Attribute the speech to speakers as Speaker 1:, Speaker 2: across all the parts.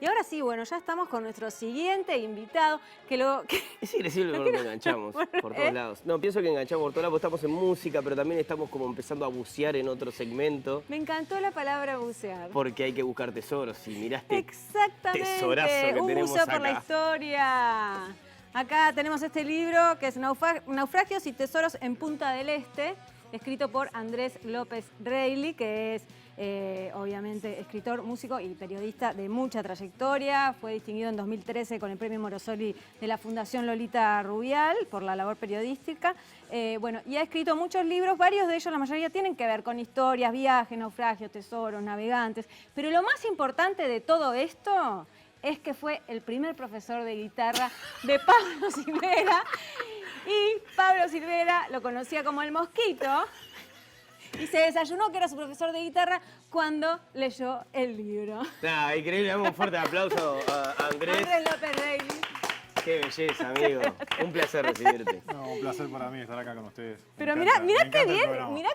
Speaker 1: Y ahora sí, bueno, ya estamos con nuestro siguiente invitado, que lo...
Speaker 2: Es increíble porque enganchamos por todos lados. No, pienso que enganchamos por todos lados, porque estamos en música, pero también estamos como empezando a bucear en otro segmento.
Speaker 1: Me encantó la palabra bucear.
Speaker 2: Porque hay que buscar tesoros. Y mirá este tesorazo
Speaker 1: Exactamente,
Speaker 2: que
Speaker 1: un
Speaker 2: tenemos
Speaker 1: museo por
Speaker 2: acá.
Speaker 1: la historia. Acá tenemos este libro que es Naufragios y Tesoros en Punta del Este, escrito por Andrés López Reilly, que es obviamente escritor, músico y periodista de mucha trayectoria. Fue distinguido en 2013 con el premio Morosoli de la Fundación Lolita Rubial por la labor periodística. Bueno, y ha escrito muchos libros, varios de ellos, la mayoría tienen que ver con historias, viajes, naufragios, tesoros, navegantes. Pero lo más importante de todo esto es que fue el primer profesor de guitarra de Pablo Silvera. Y Pablo Silvera lo conocía como el Mosquito. Y se desayunó que era su profesor de guitarra cuando leyó el libro.
Speaker 2: Nah, increíble, damos un fuerte aplauso a Andrés.
Speaker 1: Andrés López Reilly.
Speaker 2: Qué belleza, amigo. Un placer recibirte.
Speaker 3: No, un placer para mí estar acá con ustedes.
Speaker 1: Pero
Speaker 3: Me
Speaker 1: mirá
Speaker 3: encanta
Speaker 1: qué
Speaker 3: el programa.
Speaker 1: bien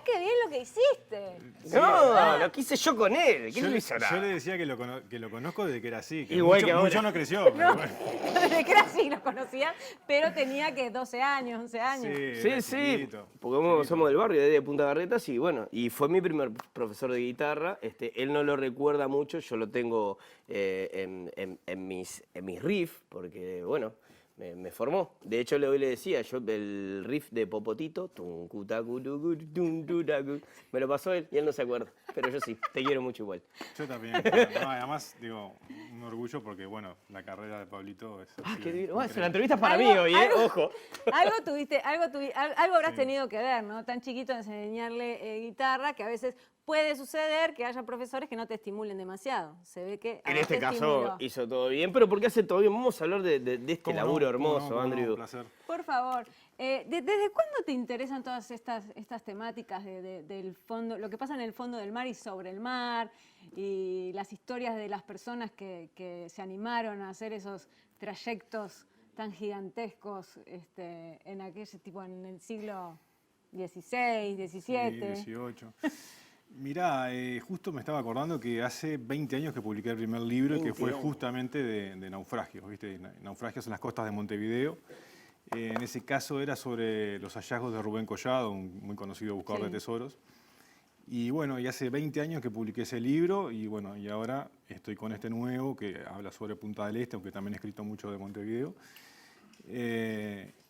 Speaker 1: lo que hiciste.
Speaker 2: No, lo quise yo con él. ¿Qué
Speaker 3: Yo,
Speaker 2: lo hizo
Speaker 3: yo
Speaker 2: nada?
Speaker 3: le decía que lo conozco desde que era así. Que
Speaker 2: Igual
Speaker 3: mucho,
Speaker 2: que ahora.
Speaker 3: mucho no creció. Pero
Speaker 1: No,
Speaker 3: bueno.
Speaker 1: desde que era así lo conocía, pero tenía que 12 años, 11 años.
Speaker 2: Sí,
Speaker 3: era
Speaker 2: sí,
Speaker 3: chiquito,
Speaker 2: porque
Speaker 3: chiquito.
Speaker 2: somos del barrio, de Punta Garretas, y bueno, y fue mi primer profesor de guitarra. Él no lo recuerda mucho, yo lo tengo en mis riffs, porque bueno, me formó. De hecho, hoy le decía, yo el riff de Popotito, me lo pasó él y él no se acuerda, pero yo sí, te quiero mucho igual.
Speaker 3: Yo también. No, además, digo, un orgullo porque, bueno, la carrera de Pablito es así,
Speaker 2: Qué divino.
Speaker 3: increíble.
Speaker 2: Es una entrevista para
Speaker 1: Algo-
Speaker 2: mí hoy,
Speaker 1: algo-
Speaker 2: ojo.
Speaker 1: Algo habrás tenido que ver, ¿no? Tan chiquito enseñarle guitarra que a veces puede suceder que haya profesores que no te estimulen demasiado. Se ve que a
Speaker 2: En
Speaker 1: vos
Speaker 2: este
Speaker 1: te
Speaker 2: caso
Speaker 1: estimuló.
Speaker 2: hizo todo bien, pero ¿por qué hace todo bien? Vamos a hablar de este
Speaker 3: ¿Cómo no?
Speaker 2: laburo
Speaker 3: ¿Cómo
Speaker 2: hermoso,
Speaker 3: no? ¿Cómo no?
Speaker 2: Andrew.
Speaker 3: Un placer.
Speaker 1: Por favor, ¿desde cuándo te interesan todas estas temáticas del fondo, lo que pasa en el fondo del mar y sobre el mar, y las historias de las personas que se animaron a hacer esos trayectos tan gigantescos en aquel tipo, en el siglo XVI,
Speaker 3: Sí,
Speaker 1: XVII?
Speaker 3: 18. Mirá, justo me estaba acordando que hace 20 años que publiqué el primer libro, que
Speaker 2: 20
Speaker 3: fue
Speaker 2: años.
Speaker 3: justamente de naufragios, ¿viste? Naufragios en las costas de Montevideo. En ese caso era sobre los hallazgos de Rubén Collado, un muy conocido buscador
Speaker 1: Sí.
Speaker 3: de tesoros. Y bueno, y hace 20 años que publiqué ese libro y bueno, y ahora estoy con este nuevo que habla sobre Punta del Este, aunque también he escrito mucho de Montevideo.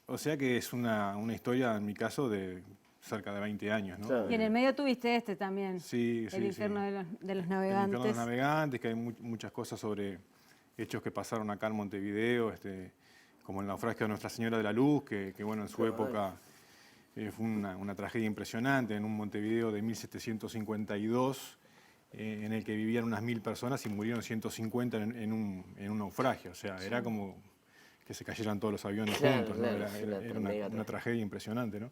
Speaker 3: O sea que es una historia, en mi caso, de cerca de 20 años, ¿no?
Speaker 2: Claro.
Speaker 1: Y en el medio tuviste también,
Speaker 3: Sí, sí,
Speaker 1: el infierno
Speaker 3: sí.
Speaker 1: de los
Speaker 3: El infierno
Speaker 1: navegantes.
Speaker 3: de los navegantes, que hay muchas cosas sobre hechos que pasaron acá en Montevideo, como el naufragio de Nuestra Señora de la Luz, que bueno, en su época fue una tragedia impresionante en un Montevideo de 1752, en el que vivían unas 1000 personas y murieron 150 en un naufragio. O sea, era como que se cayeran todos los aviones
Speaker 2: Claro,
Speaker 3: juntos, ¿no?
Speaker 2: claro,
Speaker 3: Era
Speaker 2: mega
Speaker 3: una tragedia impresionante, ¿no?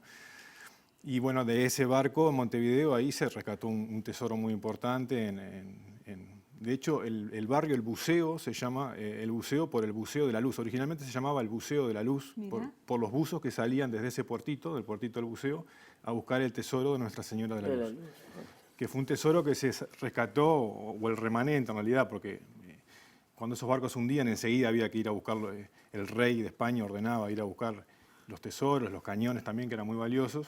Speaker 3: Y bueno, de ese barco en Montevideo ahí se rescató un tesoro muy importante. De hecho, el barrio, el buceo, se llama el buceo por el buceo de la luz. Originalmente se llamaba el buceo de la luz por los buzos que salían desde ese puertito, del puertito del buceo, a buscar el tesoro de Nuestra Señora de la Luz. Que fue un tesoro que se rescató, o el remanente en realidad, porque cuando esos barcos se hundían enseguida había que ir a buscarlo. El rey de España ordenaba ir a buscar los tesoros, los cañones también, que eran muy valiosos.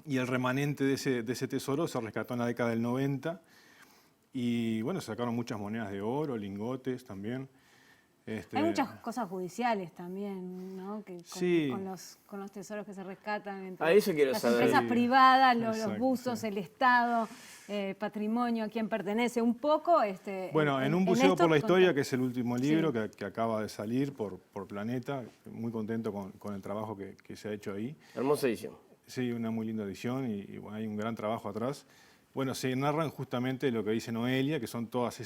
Speaker 3: Y el remanente de ese tesoro se rescató en la década del 90. Y bueno, sacaron muchas monedas de oro, lingotes también.
Speaker 1: Hay muchas cosas judiciales también, ¿no?
Speaker 3: Sí.
Speaker 1: Con los tesoros que se rescatan entre
Speaker 2: Ah, eso quiero
Speaker 1: las
Speaker 2: saber.
Speaker 1: empresas
Speaker 3: Sí.
Speaker 1: privadas, los
Speaker 3: Exacto,
Speaker 1: buzos,
Speaker 3: sí.
Speaker 1: el Estado, patrimonio, a quién pertenece, un poco.
Speaker 3: Bueno, en Un buceo
Speaker 1: esto,
Speaker 3: por la historia,
Speaker 1: contá.
Speaker 3: que es el último libro
Speaker 1: Sí.
Speaker 3: que acaba de salir por Planeta, muy contento con el trabajo que se ha hecho ahí.
Speaker 2: Hermosa edición.
Speaker 3: Sí, una muy linda edición y bueno, hay un gran trabajo atrás. Bueno, se narran justamente lo que dice Noelia, que son todas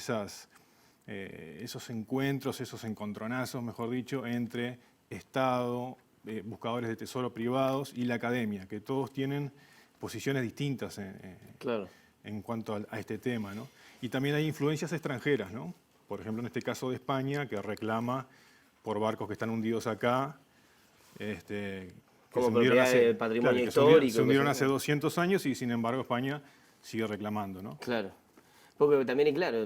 Speaker 3: esos encuentros, esos encontronazos, mejor dicho, entre Estado, buscadores de tesoro privados y la academia, que todos tienen posiciones distintas
Speaker 2: Claro.
Speaker 3: en cuanto a este tema, ¿no? Y también hay influencias extranjeras, ¿no? Por ejemplo, en este caso de España, que reclama por barcos que están hundidos acá, que
Speaker 2: Como
Speaker 3: se hundieron
Speaker 2: propiedad de patrimonio
Speaker 3: que se hundieron
Speaker 2: histórico,
Speaker 3: se hundieron
Speaker 2: que se-
Speaker 3: hace 200 años y sin embargo España sigue reclamando, ¿no?
Speaker 2: Claro. Porque también, claro,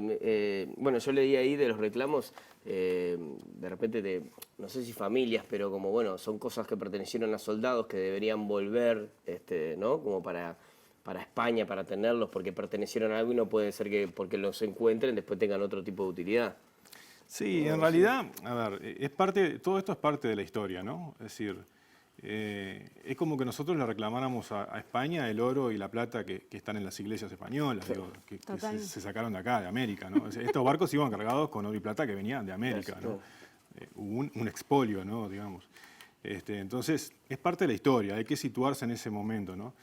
Speaker 2: bueno, yo leí ahí de los reclamos, de repente de, no sé si familias, pero como, bueno, son cosas que pertenecieron a soldados que deberían volver, ¿no? Como para España, para tenerlos, porque pertenecieron a algo y no puede ser que porque los encuentren después tengan otro tipo de utilidad.
Speaker 3: Sí,
Speaker 2: No,
Speaker 3: en realidad, a ver, todo esto es parte de la historia, ¿no? Es decir, es como que nosotros le reclamáramos a España el oro y la plata que están en las iglesias españolas, digo, que se sacaron de acá, de América, ¿no? Estos barcos iban cargados con oro y plata que venían de América, ¿no? Hubo un expolio, ¿no? Digamos. Entonces, es parte de la historia, hay que situarse en ese momento, ¿no?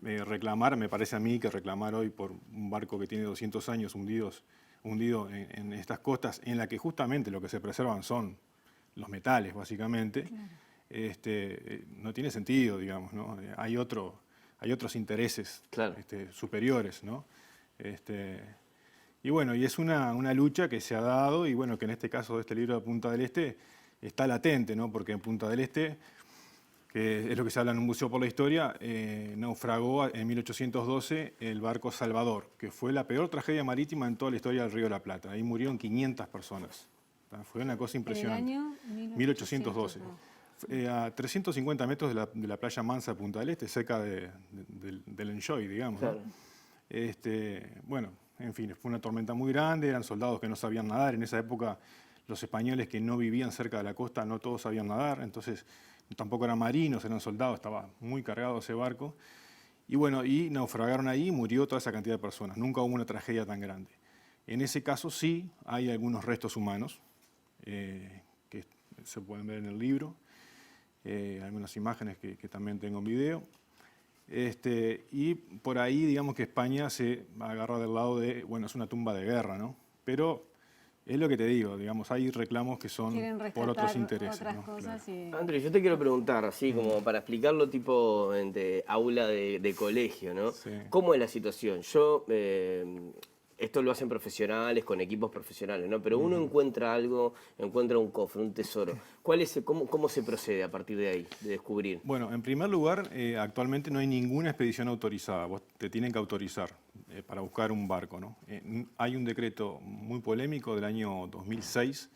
Speaker 3: Reclamar, me parece a mí que reclamar hoy por un barco que tiene 200 años hundido en estas costas, en la que justamente lo que se preservan son los metales, básicamente, claro. No tiene sentido, digamos, ¿no? Hay otros intereses,
Speaker 2: claro.
Speaker 3: superiores, ¿no? Y bueno, y es una lucha que se ha dado y bueno, que en este caso de este libro de Punta del Este está latente, ¿no? Porque en Punta del Este, que es lo que se habla en un museo por la historia, naufragó en 1812 el barco Salvador, que fue la peor tragedia marítima en toda la historia del Río de la Plata. Ahí murieron 500 personas. Fue una cosa impresionante.
Speaker 1: ¿En el año
Speaker 3: 1812. A 350 metros de la playa Mansa de Punta del Este, cerca del Enjoy, digamos, ¿no?
Speaker 2: Claro.
Speaker 3: Bueno, en fin, fue una tormenta muy grande, eran soldados que no sabían nadar. En esa época los españoles que no vivían cerca de la costa no todos sabían nadar, entonces tampoco eran marinos, eran soldados, estaba muy cargado ese barco. Y bueno, y naufragaron ahí y murió toda esa cantidad de personas. Nunca hubo una tragedia tan grande. En ese caso sí hay algunos restos humanos que se pueden ver en el libro. Algunas imágenes que también tengo en video. Y por ahí, digamos que España se agarra del lado de, bueno, es una tumba de guerra, ¿no? Pero es lo que te digo, digamos, hay reclamos que son por otros intereses.
Speaker 1: Otras
Speaker 3: ¿no?
Speaker 1: cosas
Speaker 3: Claro.
Speaker 1: y...
Speaker 2: Andrés, yo te quiero preguntar, así como para explicarlo tipo de aula de colegio, ¿no?
Speaker 3: Sí.
Speaker 2: ¿Cómo es la situación? Esto lo hacen profesionales, con equipos profesionales, ¿no? Pero uno encuentra algo, encuentra un cofre, un tesoro. ¿Cómo se procede a partir de ahí, de descubrir?
Speaker 3: Bueno, en primer lugar, actualmente no hay ninguna expedición autorizada. Vos te tienen que autorizar para buscar un barco, ¿no? Hay un decreto muy polémico del año 2006,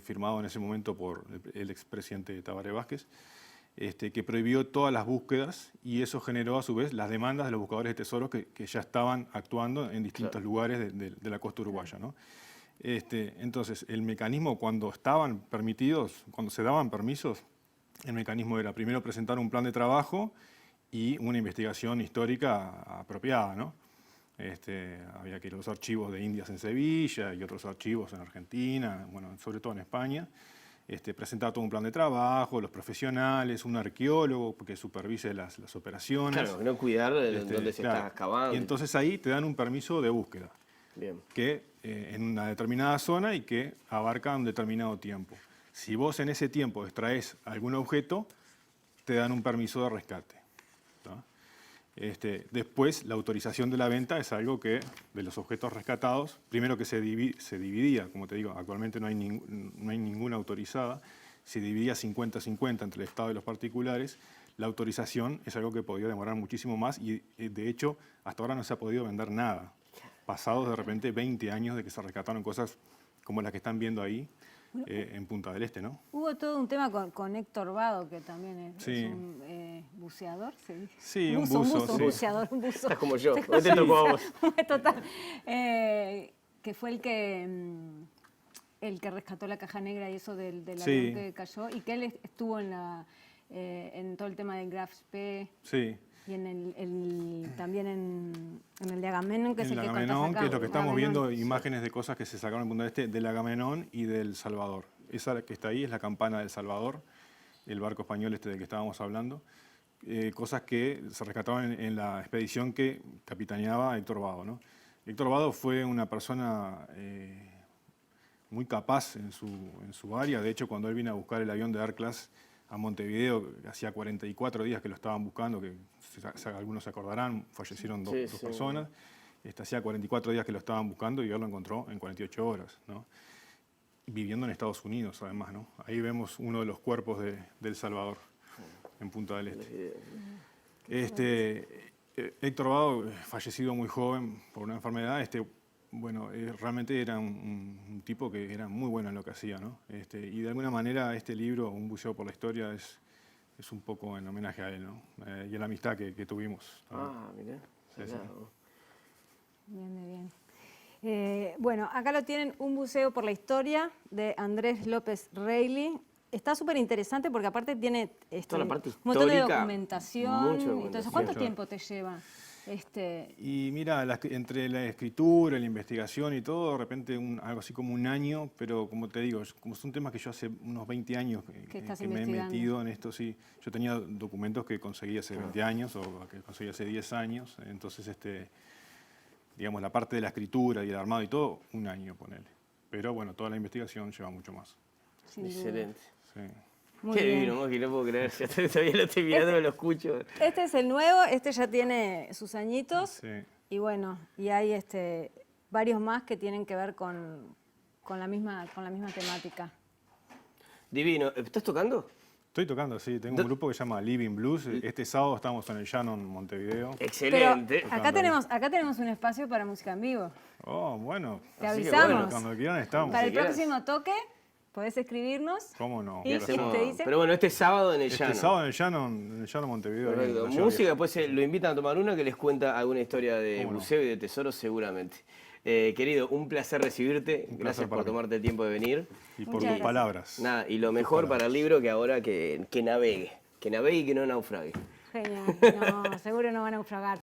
Speaker 3: firmado en ese momento por el expresidente Tabaré Vázquez, que prohibió todas las búsquedas y eso generó a su vez las demandas de los buscadores de tesoros que ya estaban actuando en distintos lugares de la costa uruguaya, ¿no? Entonces, el mecanismo cuando estaban permitidos, cuando se daban permisos, el mecanismo era primero presentar un plan de trabajo y una investigación histórica apropiada, ¿no? Había que ir a los archivos de Indias en Sevilla y otros archivos en Argentina, bueno, sobre todo en España. Presentar todo un plan de trabajo, los profesionales, un arqueólogo que supervise las operaciones.
Speaker 2: Claro, no cuidar dónde se está excavando.
Speaker 3: Y entonces ahí te dan un permiso de búsqueda,
Speaker 2: Bien.
Speaker 3: que en una determinada zona y que abarca un determinado tiempo. Si vos en ese tiempo extraes algún objeto, te dan un permiso de rescate. ¿Tá? Después, la autorización de la venta es algo que, de los objetos rescatados, primero que se dividía, como te digo, actualmente no hay ninguna autorizada, se dividía 50-50 entre el Estado y los particulares. La autorización es algo que podía demorar muchísimo más y, de hecho, hasta ahora no se ha podido vender nada. Pasados de repente 20 años de que se rescataron cosas como las que están viendo ahí en Punta del Este, ¿no?
Speaker 1: Hubo todo un tema con Héctor Vado, que también es un buceador, ¿se dice?
Speaker 3: Sí, un
Speaker 1: buceador, un buzo.
Speaker 2: Estás como yo, hoy te tocó a vos.
Speaker 1: Total. Que fue el que rescató la caja negra y eso del avión que cayó, y que él estuvo en todo el tema del Graf Spee.
Speaker 3: Sí.
Speaker 1: Y también en el de Agamenón, que es el que
Speaker 3: Agamenón, que es lo que estamos viendo, imágenes de cosas que se sacaron en Punta del Este, del Agamenón y del Salvador. Esa que está ahí es la campana del Salvador, el barco español del que estábamos hablando. Cosas que se rescataron en la expedición que capitaneaba Héctor Vado, ¿no? Héctor Vado fue una persona muy capaz en su área. De hecho, cuando él vino a buscar el avión de Air-Class a Montevideo, hacía 44 días que lo estaban buscando, que algunos se acordarán, fallecieron dos personas. Hacía 44 días que lo estaban buscando y él lo encontró en 48 horas, ¿no? Viviendo en Estados Unidos, además, ¿no? Ahí vemos uno de los cuerpos de El Salvador, en Punta del Este. Héctor Vado, fallecido muy joven por una enfermedad, bueno, realmente era un tipo que era muy bueno en lo que hacía, ¿no? Y de alguna manera este libro, Un buceo por la historia, es un poco en homenaje a él, ¿no? Y a la amistad que tuvimos.
Speaker 2: Ah, mirá.
Speaker 3: Sí, sí.
Speaker 2: Claro.
Speaker 1: Bien, bien. Bueno, acá lo tienen, Un buceo por la historia de Andrés López Reilly. Está súper interesante porque aparte tiene
Speaker 2: Toda la parte
Speaker 1: un montón de
Speaker 2: histórica,
Speaker 1: documentación.
Speaker 2: mucha
Speaker 1: Entonces,
Speaker 2: documentación.
Speaker 1: ¿cuánto
Speaker 3: Mucho.
Speaker 1: tiempo te lleva?
Speaker 3: Y mira, entre la escritura, la investigación y todo, de repente algo así como un año, pero como te digo, como son temas que yo hace unos 20 años
Speaker 1: estás
Speaker 3: que me he
Speaker 1: investigando.
Speaker 3: metido en esto, sí. Yo tenía documentos que conseguí hace 20 años o que conseguí hace 10 años, entonces, digamos, la parte de la escritura y el armado y todo, un año, ponele. Pero bueno, toda la investigación lleva mucho más.
Speaker 1: Sin duda.
Speaker 2: Excelente.
Speaker 3: Sí.
Speaker 1: Muy
Speaker 2: Qué
Speaker 1: bien.
Speaker 2: divino, Mosqui, no puedo creer. Ya todavía lo estoy mirando, lo escucho.
Speaker 1: Este es el nuevo, este ya tiene sus añitos.
Speaker 3: Sí.
Speaker 1: Y bueno, y hay varios más que tienen que ver con la misma temática.
Speaker 2: Divino. ¿Estás tocando?
Speaker 3: Estoy tocando, sí. Tengo un grupo que se llama Living Blues. Este sábado estamos en el Llano, en Montevideo.
Speaker 2: Excelente.
Speaker 1: Pero acá tenemos un espacio para música en vivo.
Speaker 3: Oh, bueno.
Speaker 1: Te
Speaker 2: Así que
Speaker 1: avisamos.
Speaker 2: bueno,
Speaker 3: Cuando quieran estamos.
Speaker 1: Para el
Speaker 2: Si quieras.
Speaker 1: próximo toque, podés escribirnos.
Speaker 3: ¿Cómo no?
Speaker 1: Y
Speaker 3: Gracias.
Speaker 1: te dice-
Speaker 2: Pero bueno, este sábado en el Llano.
Speaker 3: Este sábado en el Llano Montevideo. ahí en
Speaker 2: Correcto.
Speaker 3: la Ciudad
Speaker 2: Música,
Speaker 3: Vieja.
Speaker 2: después lo invitan a tomar una que les cuenta alguna historia de
Speaker 3: ¿Cómo no?
Speaker 2: buceo y de tesoros seguramente. Querido, un placer recibirte.
Speaker 3: Un
Speaker 2: Gracias
Speaker 3: placer
Speaker 2: por
Speaker 3: para mí.
Speaker 2: tomarte el tiempo de venir.
Speaker 3: Y por
Speaker 1: Muchas
Speaker 3: tus
Speaker 1: gracias.
Speaker 3: palabras.
Speaker 2: Nada, y lo mejor para el libro que ahora que navegue. Que navegue y que no naufrague.
Speaker 1: Genial. No, seguro no van a naufragar.